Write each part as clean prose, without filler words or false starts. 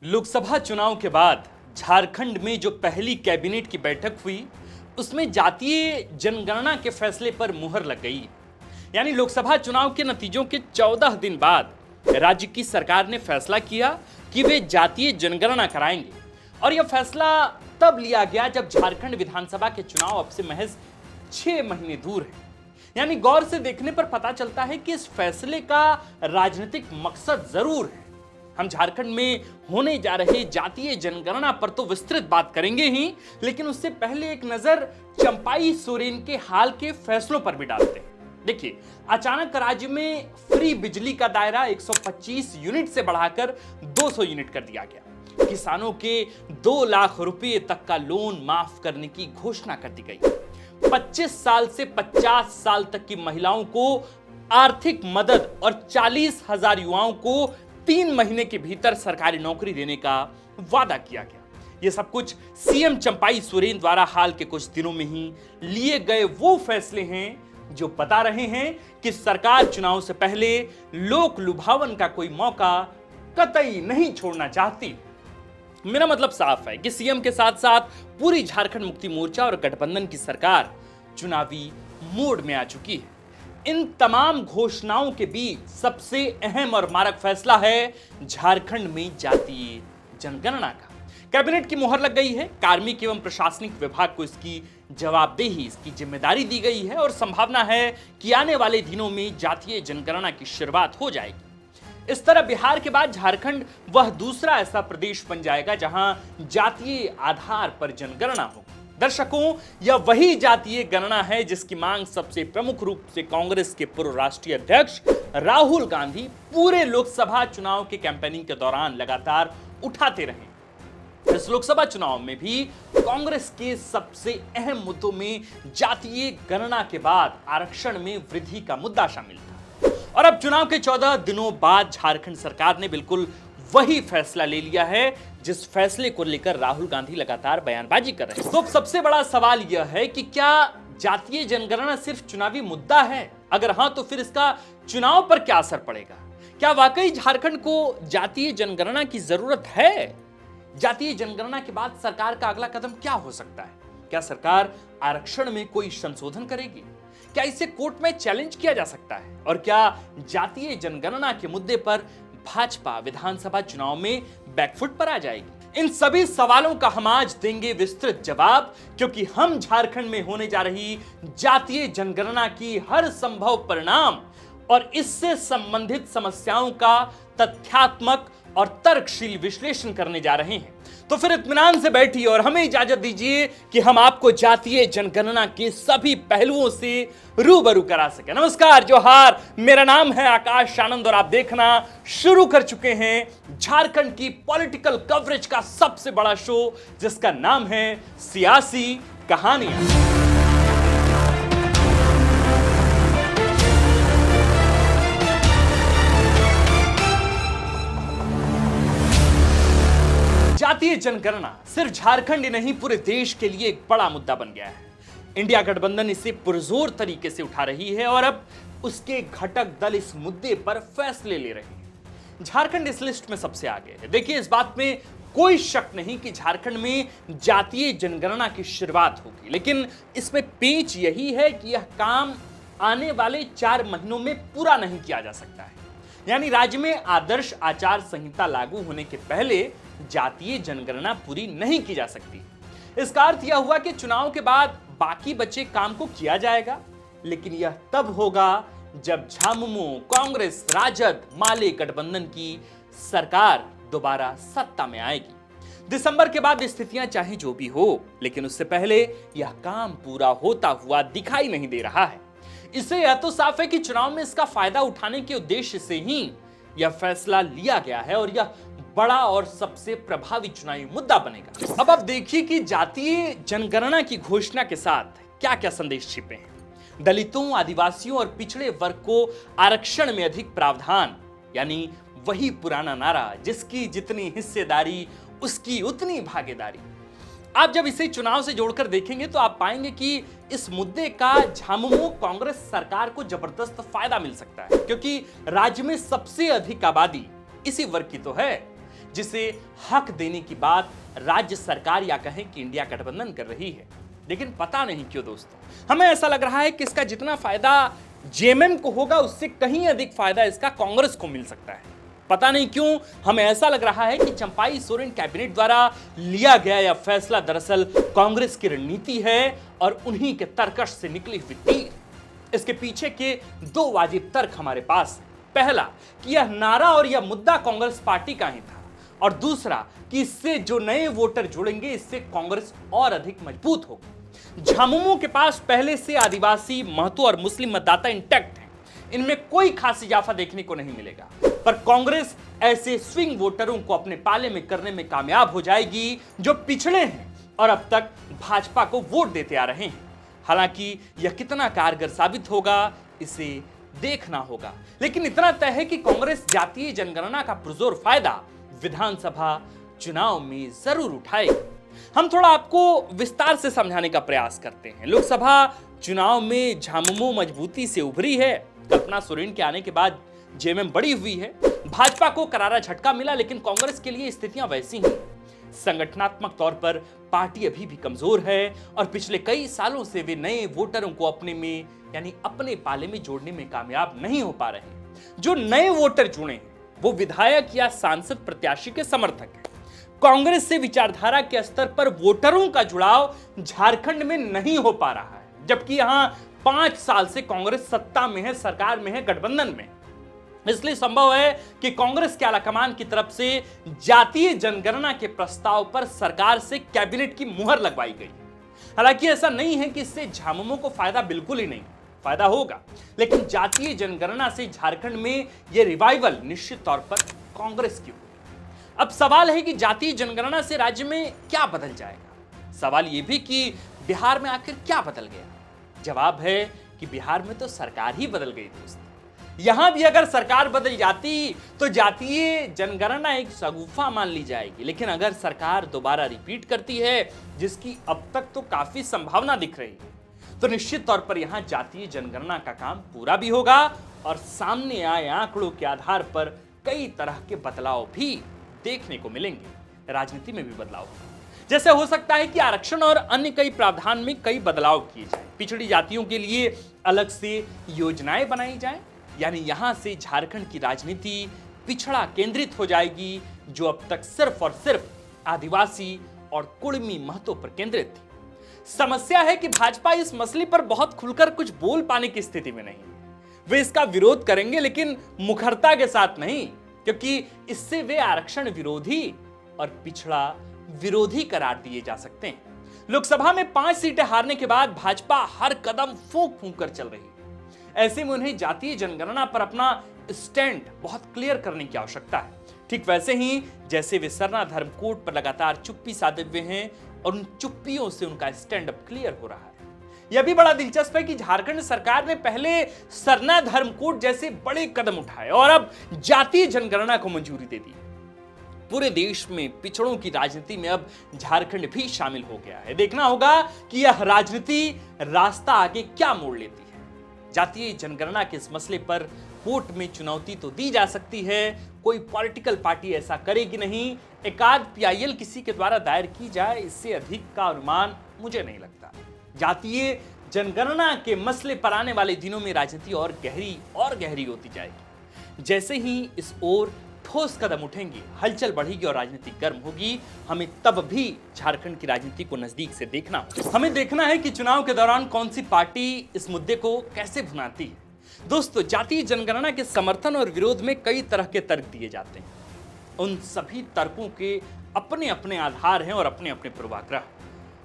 लोकसभा चुनाव के बाद झारखंड में जो पहली कैबिनेट की बैठक हुई उसमें जातीय जनगणना के फैसले पर मुहर लग गई। यानी लोकसभा चुनाव के नतीजों के 14 दिन बाद राज्य की सरकार ने फैसला किया कि वे जातीय जनगणना कराएंगे और यह फैसला तब लिया गया जब झारखंड विधानसभा के चुनाव अब से महज 6 महीने दूर है। यानी गौर से देखने पर पता चलता है कि इस फैसले का राजनीतिक मकसद जरूर है। हम झारखंड में होने जा रहे जातीय जनगणना पर तो विस्तृत बात करेंगे ही, लेकिन उससे पहले एक नजर चंपाई सोरेन के हाल के फैसलों पर भी डालते हैं। देखिए, अचानक राज्य में फ्री बिजली का दायरा 125 यूनिट से बढ़ाकर 200 यूनिट कर दिया गया। किसानों के 2 लाख रुपए तक का लोन माफ करने की घोषणा कर दी गई। 25 साल से 50 साल तक की महिलाओं को आर्थिक मदद और 40,000 युवाओं को 3 महीने के भीतर सरकारी नौकरी देने का वादा किया गया। यह सब कुछ सीएम चंपाई सोरेन द्वारा हाल के कुछ दिनों में ही लिए गए वो फैसले हैं जो बता रहे हैं कि सरकार चुनाव से पहले लोक लुभावन का कोई मौका कतई नहीं छोड़ना चाहती। मेरा मतलब साफ है कि सीएम के साथ साथ पूरी झारखंड मुक्ति मोर्चा और गठबंधन की सरकार चुनावी मोड में आ चुकी है। इन तमाम घोषणाओं के बीच सबसे अहम और मारक फैसला है झारखंड में जातीय जनगणना का। कैबिनेट की मुहर लग गई है। कार्मिक एवं प्रशासनिक विभाग को इसकी जवाबदेही, इसकी जिम्मेदारी दी गई है और संभावना है कि आने वाले दिनों में जातीय जनगणना की शुरुआत हो जाएगी। इस तरह बिहार के बाद झारखंड वह दूसरा ऐसा प्रदेश बन जाएगा जहां जातीय आधार पर जनगणना होगी। दर्शकों, यह वही जातीय गणना है जिसकी मांग सबसे प्रमुख रूप से कांग्रेस के पूर्व राष्ट्रीय अध्यक्ष राहुल गांधी पूरे लोकसभा चुनाव के कैंपेनिंग के दौरान लगातार उठाते रहे। इस लोकसभा चुनाव में भी कांग्रेस के सबसे अहम मुद्दों में जातीय गणना के बाद आरक्षण में वृद्धि का मुद्दा शामिल था। और अब चुनाव के 14 दिनों बाद झारखंड सरकार ने बिल्कुल वही फैसला ले लिया है जिस फैसले को लेकर राहुल गांधी लगातार बयानबाजी कर रहे हैं। तो सबसे बड़ा सवाल यह है कि क्या जातीय जनगणना सिर्फ चुनावी मुद्दा है? अगर हां, तो फिर इसका चुनाव पर क्या असर पड़ेगा? क्या वाकई झारखंड को जातीय जनगणना की जरूरत है? जातीय जनगणना के बाद सरकार का अगला कदम क्या हो सकता है? क्या सरकार आरक्षण में कोई संशोधन करेगी? क्या इसे कोर्ट में चैलेंज किया जा सकता है? और क्या जातीय जनगणना के मुद्दे पर भाजपा विधानसभा चुनाव में बैकफुट पर आ जाएगी? इन सभी सवालों का हम आज देंगे विस्तृत जवाब, क्योंकि हम झारखंड में होने जा रही जातीय जनगणना की हर संभव परिणाम और इससे संबंधित समस्याओं का तथ्यात्मक और तर्कशील विश्लेषण करने जा रहे हैं। तो फिर इत्मीनान से बैठिए और हमें इजाजत दीजिए कि हम आपको जातीय जनगणना के सभी पहलुओं से रूबरू करा सके। नमस्कार, जोहार, मेरा नाम है आकाश आनंद और आप देखना शुरू कर चुके हैं झारखंड की पॉलिटिकल कवरेज का सबसे बड़ा शो, जिसका नाम है सियासी कहानियां। जातीय जनगणना सिर्फ झारखंड ही नहीं, पूरे देश के लिए एक बड़ा मुद्दा बन गया है। इंडिया गठबंधन इसे पुरजोर तरीके से उठा रही है और अब उसके घटक दल इस मुद्दे पर फैसले ले रहे हैं। झारखंड इस लिस्ट में सबसे आगे है। देखिए, इस बात में कोई शक नहीं कि झारखंड में जातीय जनगणना की शुरुआत होगी, लेकिन इसमें पेच यही है कि यह काम आने वाले 4 महीनों में पूरा नहीं किया जा सकता है। यानी राज्य में आदर्श आचार संहिता लागू होने के पहले जातीय जनगणना पूरी नहीं की जा सकती। इसका अर्थ यह हुआ कि चुनाव के बाद बाकी बचे काम को किया जाएगा, लेकिन यह तब होगा जब झामुमो, कांग्रेस, राजद, माले गठबंधन की सरकार दोबारा सत्ता में आएगी। दिसंबर के बाद स्थितियां चाहे जो भी हो, लेकिन उससे पहले यह काम पूरा होता हुआ दिखाई नहीं दे रहा है। इससे यह तो साफ है कि चुनाव में इसका फायदा उठाने के उद्देश्य से ही यह फैसला लिया गया है और यह बड़ा और सबसे प्रभावी चुनावी मुद्दा बनेगा। अब आप देखिए कि जातीय जनगणना की घोषणा के साथ क्या क्या संदेश छिपे हैं। दलितों, आदिवासियों और पिछड़े वर्ग को आरक्षण में अधिक प्रावधान, यानी वही पुराना नारा, जिसकी जितनी हिस्सेदारी उसकी उतनी भागीदारी। आप जब इसे चुनाव से जोड़कर देखेंगे तो आप पाएंगे कि इस मुद्दे का झामुमो कांग्रेस सरकार को जबरदस्त फायदा मिल सकता है, क्योंकि राज्य में सबसे अधिक आबादी इसी वर्ग की तो है। जिसे हक देने की बात राज्य सरकार या कहें कि इंडिया गठबंधन कर रही है। लेकिन पता नहीं क्यों दोस्तों, हमें ऐसा लग रहा है कि इसका जितना फायदा जेएमएम को होगा उससे कहीं अधिक फायदा इसका कांग्रेस को मिल सकता है। पता नहीं क्यों हमें ऐसा लग रहा है कि चंपाई सोरेन कैबिनेट द्वारा लिया गया यह फैसला दरअसल कांग्रेस की रणनीति है और उन्हीं के तरकश से निकली हुई तीर। इसके पीछे के दो वाजिब तर्क हमारे पास हैं। पहला कि यह नारा और यह मुद्दा कांग्रेस पार्टी का ही था, और दूसरा कि इससे जो नए वोटर जुड़ेंगे इससे कांग्रेस और अधिक मजबूत होगी। झामुमो के पास पहले से आदिवासी, महतो और मुस्लिम मतदाता इंटैक्ट हैं, इनमें कोई खास इजाफा देखने को नहीं मिलेगा, पर कांग्रेस ऐसे स्विंग वोटरों को अपने पाले में करने में कामयाब हो जाएगी जो पिछड़े हैं और अब तक भाजपा को वोट देते आ रहे हैं। हालांकि यह कितना कारगर साबित होगा इसे देखना होगा, लेकिन इतना तय है कि कांग्रेस जातीय जनगणना का पुरजोर फायदा विधानसभा चुनाव में जरूर उठाएगी। हम थोड़ा आपको विस्तार से समझाने का प्रयास करते हैं। लोकसभा चुनाव में झामुमो मजबूती से उभरी है। कल्पना सोरेन के आने के बाद जेएमएम बड़ी हुई है। भाजपा को करारा झटका मिला, लेकिन कांग्रेस के लिए स्थितियां वैसी ही। संगठनात्मक तौर पर पार्टी अभी भी कमजोर है और पिछले कई सालों से वे नए वोटरों को अपने में यानी अपने पाले में जोड़ने में कामयाब नहीं हो पा रहे। जो नए वोटर जुड़े हैं वो विधायक या सांसद प्रत्याशी के समर्थक हैं। कांग्रेस से विचारधारा के स्तर पर वोटरों का जुड़ाव झारखंड में नहीं हो पा रहा है, जबकि यहां 5 साल से कांग्रेस सत्ता में है, सरकार में है, गठबंधन में। इसलिए संभव है कि कांग्रेस के आलाकमान की तरफ से जातीय जनगणना के प्रस्ताव पर सरकार से कैबिनेट की मुहर लगवाई गई। हालांकि ऐसा नहीं है कि इससे झामुमो को फायदा बिल्कुल ही नहीं, फायदा होगा, लेकिन जातीय जनगणना से झारखंड में यह रिवाइवल निश्चित तौर पर कांग्रेस की होगी। अब सवाल है कि जातीय जनगणना से राज्य में क्या बदल जाएगा। सवाल यह भी कि बिहार में आखिर क्या बदल गया। जवाब है कि बिहार में तो सरकार ही बदल गई दोस्त। यहां भी अगर सरकार बदल जाती तो जातीय जनगणना एक शगुफा मान ली जाएगी, लेकिन अगर सरकार दोबारा रिपीट करती है, जिसकी अब तक तो काफी संभावना दिख रही है, तो निश्चित तौर पर यहां जातीय जनगणना का काम पूरा भी होगा और सामने आए आंकड़ों के आधार पर कई तरह के बदलाव भी देखने को मिलेंगे। राजनीति में भी बदलाव होगा। जैसे हो सकता है कि आरक्षण और अन्य कई प्रावधान में कई बदलाव किए जाए, पिछड़ी जातियों के लिए अलग से योजनाएं बनाई जाए, यानी यहां से झारखंड की राजनीति पिछड़ा केंद्रित हो जाएगी, जो अब तक सिर्फ और सिर्फ आदिवासी और कुड़मी महतो पर केंद्रित थी। समस्या है कि भाजपा इस मसले पर बहुत खुलकर कुछ बोल पाने की स्थिति में नहीं है। वे इसका विरोध करेंगे, लेकिन मुखरता के साथ नहीं, क्योंकि इससे वे आरक्षण विरोधी और पिछड़ा विरोधी करार दिए जा सकते हैं। लोकसभा में 5 सीटें हारने के बाद भाजपा हर कदम फूंक फूंक कर चल रही है। ऐसे में उन्हें जातीय जनगणना पर अपना स्टैंड बहुत क्लियर करने की आवश्यकता है। ठीक वैसे ही जैसे वे सरना धर्मकोड पर लगातार चुप्पी साधे हुए हैं और उन चुप्पियों से उनका स्टैंड अप क्लियर हो रहा है। यह भी बड़ा दिलचस्प है कि झारखंड सरकार ने पहले सरना धर्मकोड जैसे बड़े कदम उठाए और अब जातीय जनगणना को मंजूरी दे दी। पूरे देश में पिछड़ों की राजनीति में अब झारखंड भी शामिल हो गया है। देखना होगा कि यह राजनीति रास्ता आगे क्या मोड़ लेती है। जातीय जनगणना के इस मसले पर कोर्ट में चुनौती तो दी जा सकती है, कोई पॉलिटिकल पार्टी ऐसा करेगी नहीं। एकाध पीआईएल किसी के द्वारा दायर की जाए, इससे अधिक का अनुमान मुझे नहीं लगता। जातीय जनगणना के मसले पर आने वाले दिनों में राजनीति और गहरी होती जाएगी। जैसे ही इस ओर ठोस कदम उठेंगे, हलचल बढ़ेगी और राजनीति गर्म होगी। हमें तब भी झारखंड की राजनीति को नजदीक से देखना होगा। हमें देखना है कि चुनाव के दौरान कौन सी पार्टी इस मुद्दे को कैसे भुनाती है। दोस्तों, जातीय जनगणना के समर्थन और विरोध में कई तरह के तर्क दिए जाते हैं। उन सभी तर्कों के अपने अपने आधार हैं और अपने अपने पूर्वाग्रह।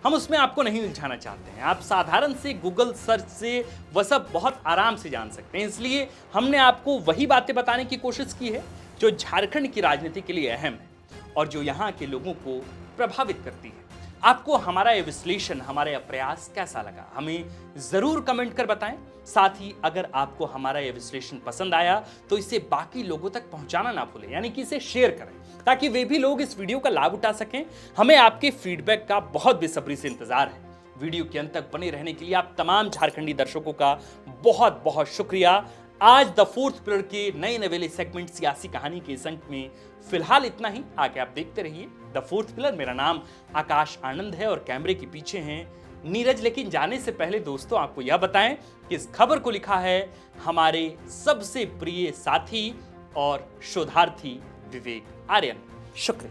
हम उसमें आपको नहीं उलझाना चाहते हैं। आप साधारण से गूगल सर्च से वह सब बहुत आराम से जान सकते हैं। इसलिए हमने आपको वही बातें बताने की कोशिश की है जो झारखंड की राजनीति के लिए अहम है और जो यहाँ के लोगों को प्रभावित करती है। आपको हमारा यह विश्लेषण, हमारा यह प्रयास कैसा लगा, हमें जरूर कमेंट कर बताएं। साथ ही अगर आपको हमारा यह विश्लेषण पसंद आया तो इसे बाकी लोगों तक पहुंचाना ना भूलें, यानी कि इसे शेयर करें ताकि वे भी लोग इस वीडियो का लाभ उठा सकें। हमें आपके फीडबैक का बहुत बेसब्री से इंतजार है। वीडियो के अंत तक बने रहने के लिए आप तमाम झारखंडी दर्शकों का बहुत बहुत शुक्रिया। आज द फोर्थ पिलर के नए नवेले सेगमेंट सियासी कहानी के इस अंक में फिलहाल इतना ही। आगे आप देखते रहिए द फोर्थ पिलर। मेरा नाम आकाश आनंद है और कैमरे के पीछे हैं नीरज। लेकिन जाने से पहले दोस्तों आपको यह बताएं कि इस खबर को लिखा है हमारे सबसे प्रिय साथी और शोधार्थी विवेक आर्यन। शुक्रिया।